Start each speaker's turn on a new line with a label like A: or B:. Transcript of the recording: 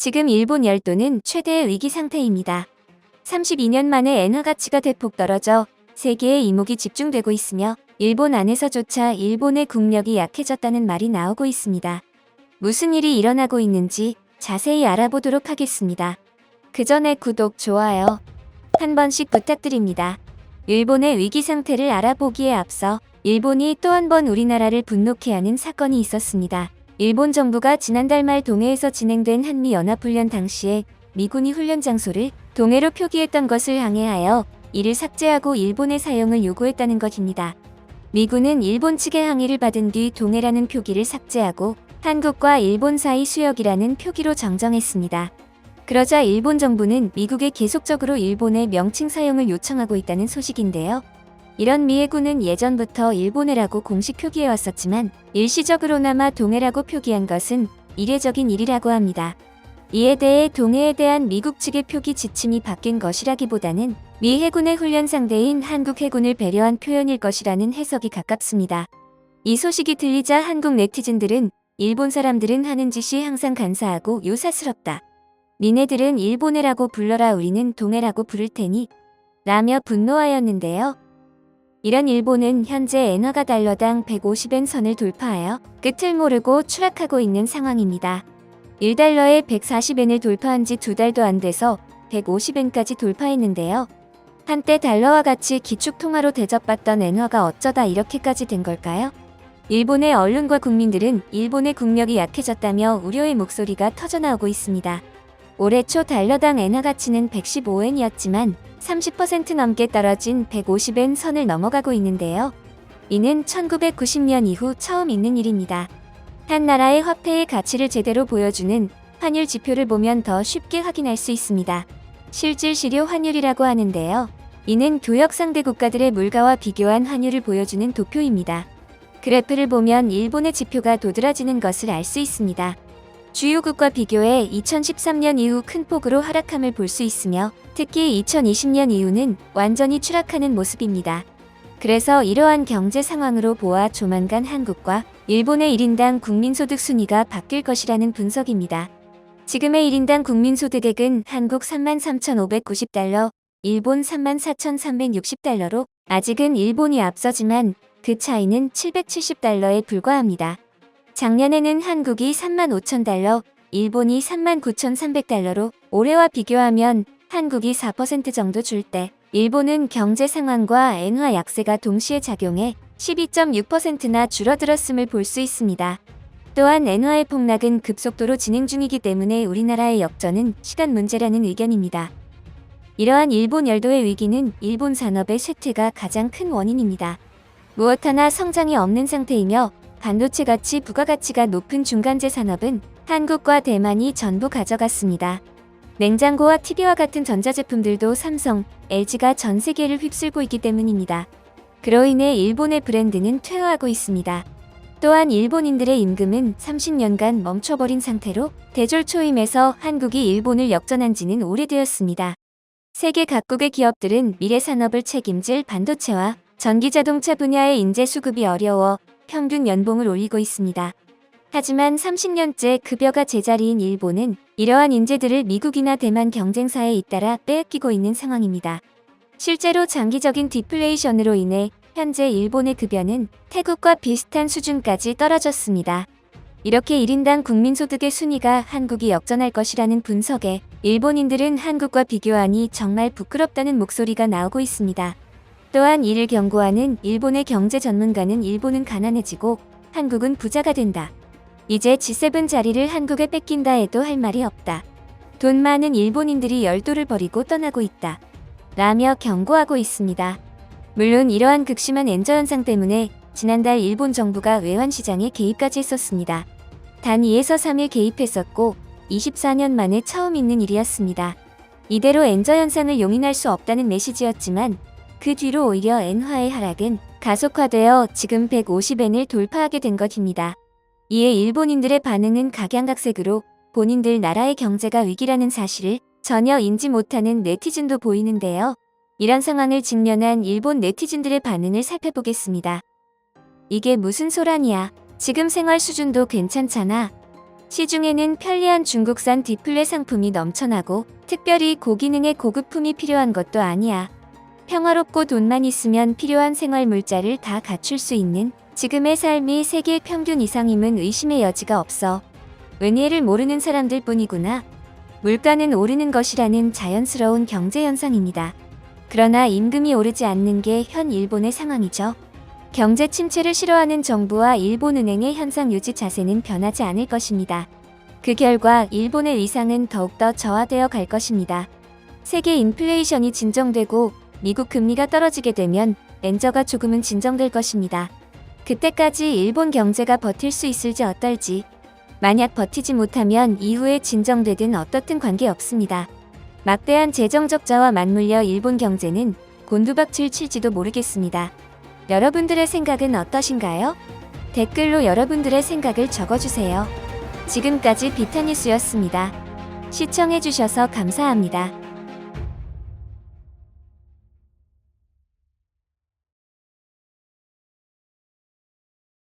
A: 지금 일본 열도는 최대의 위기 상태입니다. 32년 만에 엔화 가치가 대폭 떨어져 세계의 이목이 집중되고 있으며 일본 안에서조차 일본의 국력이 약해졌다는 말이 나오고 있습니다. 무슨 일이 일어나고 있는지 자세히 알아보도록 하겠습니다. 그 전에 구독, 좋아요 한 번씩 부탁드립니다. 일본의 위기 상태를 알아보기에 앞서 일본이 또 한 번 우리나라를 분노케 하는 사건이 있었습니다. 일본 정부가 지난달 말 동해에서 진행된 한미연합훈련 당시에 미군이 훈련 장소를 동해로 표기했던 것을 항의하여 이를 삭제하고 일본의 사용을 요구했다는 것입니다. 미군은 일본 측의 항의를 받은 뒤 동해라는 표기를 삭제하고 한국과 일본 사이 수역이라는 표기로 정정했습니다. 그러자 일본 정부는 미국에 계속적으로 일본의 명칭 사용을 요청하고 있다는 소식인데요. 이런 미 해군은 예전부터 일본해라고 공식 표기해왔었지만 일시적으로나마 동해라고 표기한 것은 이례적인 일이라고 합니다. 이에 대해 동해에 대한 미국 측의 표기 지침이 바뀐 것이라기보다는 미 해군의 훈련 상대인 한국 해군을 배려한 표현일 것이라는 해석이 가깝습니다. 이 소식이 들리자 한국 네티즌들은 일본 사람들은 하는 짓이 항상 간사하고 요사스럽다. 니네들은 일본해라고 불러라, 우리는 동해라고 부를 테니 라며 분노하였는데요. 이런 일본은 현재 엔화가 달러당 150엔 선을 돌파하여 끝을 모르고 추락하고 있는 상황입니다. 1달러에 140엔을 돌파한 지 2달도 안 돼서 150엔까지 돌파했는데요. 한때 달러와 같이 기축통화로 대접받던 엔화가 어쩌다 이렇게까지 된 걸까요? 일본의 언론과 국민들은 일본의 국력이 약해졌다며 우려의 목소리가 터져나오고 있습니다. 올해 초 달러당 엔화 가치는 115엔이었지만 30% 넘게 떨어진 150엔 선을 넘어가고 있는데요. 이는 1990년 이후 처음 있는 일입니다. 한 나라의 화폐의 가치를 제대로 보여주는 환율 지표를 보면 더 쉽게 확인할 수 있습니다. 실질시료 환율이라고 하는데요. 이는 교역 상대 국가들의 물가와 비교한 환율을 보여주는 도표입니다. 그래프를 보면 일본의 지표가 도드라지는 것을 알 수 있습니다. 주요국과 비교해 2013년 이후 큰 폭으로 하락함을 볼 수 있으며 특히 2020년 이후는 완전히 추락하는 모습입니다. 그래서 이러한 경제 상황으로 보아 조만간 한국과 일본의 1인당 국민소득 순위가 바뀔 것이라는 분석입니다. 지금의 1인당 국민소득액은 한국 33,590달러, 일본 34,360달러로 아직은 일본이 앞서지만 그 차이는 770달러에 불과합니다. 작년에는 한국이 35,000달러, 일본이 39,300달러로 올해와 비교하면 한국이 4% 정도 줄 때 일본은 경제 상황과 엔화 약세가 동시에 작용해 12.6%나 줄어들었음을 볼 수 있습니다. 또한 엔화의 폭락은 급속도로 진행 중이기 때문에 우리나라의 역전은 시간 문제라는 의견입니다. 이러한 일본 열도의 위기는 일본 산업의 쇠퇴가 가장 큰 원인입니다. 무엇 하나 성장이 없는 상태이며 반도체 같이 부가가치가 높은 중간재 산업은 한국과 대만이 전부 가져갔습니다. 냉장고와 TV와 같은 전자제품들도 삼성, LG가 전 세계를 휩쓸고 있기 때문입니다. 그로 인해 일본의 브랜드는 퇴화하고 있습니다. 또한 일본인들의 임금은 30년간 멈춰버린 상태로 대졸초임에서 한국이 일본을 역전한 지는 오래되었습니다. 세계 각국의 기업들은 미래 산업을 책임질 반도체와 전기자동차 분야의 인재 수급이 어려워 평균 연봉을 올리고 있습니다. 하지만 30년째 급여가 제자리인 일본은 이러한 인재들을 미국이나 대만 경쟁사에 잇따라 빼앗기고 있는 상황입니다. 실제로 장기적인 디플레이션으로 인해 현재 일본의 급여는 태국과 비슷한 수준까지 떨어졌습니다. 이렇게 1인당 국민소득의 순위가 한국이 역전할 것이라는 분석에 일본인들은 한국과 비교하니 정말 부끄럽다는 목소리가 나오고 있습니다. 또한 이를 경고하는 일본의 경제 전문가는 일본은 가난해지고 한국은 부자가 된다. 이제 G7 자리를 한국에 뺏긴다 해도 할 말이 없다. 돈 많은 일본인들이 열도를 버리고 떠나고 있다. 라며 경고하고 있습니다. 물론 이러한 극심한 엔저 현상 때문에 지난달 일본 정부가 외환시장에 개입까지 했었습니다. 단 2에서 3일 개입했었고 24년 만에 처음 있는 일이었습니다. 이대로 엔저 현상을 용인할 수 없다는 메시지였지만 그 뒤로 오히려 엔화의 하락은 가속화되어 지금 150엔을 돌파하게 된 것입니다. 이에 일본인들의 반응은 각양각색으로 본인들 나라의 경제가 위기라는 사실을 전혀 인지 못하는 네티즌도 보이는데요. 이런 상황을 직면한 일본 네티즌들의 반응을 살펴보겠습니다. 이게 무슨 소란이야. 지금 생활 수준도 괜찮잖아. 시중에는 편리한 중국산 디플레 상품이 넘쳐나고 특별히 고기능의 고급품이 필요한 것도 아니야. 평화롭고 돈만 있으면 필요한 생활 물자를 다 갖출 수 있는 지금의 삶이 세계 평균 이상임은 의심의 여지가 없어. 은혜를 모르는 사람들 뿐이구나. 물가는 오르는 것이라는 자연스러운 경제 현상입니다. 그러나 임금이 오르지 않는 게 현 일본의 상황이죠. 경제 침체를 싫어하는 정부와 일본은행의 현상 유지 자세는 변하지 않을 것입니다. 그 결과 일본의 위상은 더욱더 저하되어 갈 것입니다. 세계 인플레이션이 진정되고 미국 금리가 떨어지게 되면 엔저가 조금은 진정될 것입니다. 그때까지 일본 경제가 버틸 수 있을지 어떨지, 만약 버티지 못하면 이후에 진정되든 어떻든 관계없습니다. 막대한 재정 적자와 맞물려 일본 경제는 곤두박질 칠지도 모르겠습니다. 여러분들의 생각은 어떠신가요? 댓글로 여러분들의 생각을 적어주세요. 지금까지 비타뉴스였습니다. 시청해주셔서 감사합니다.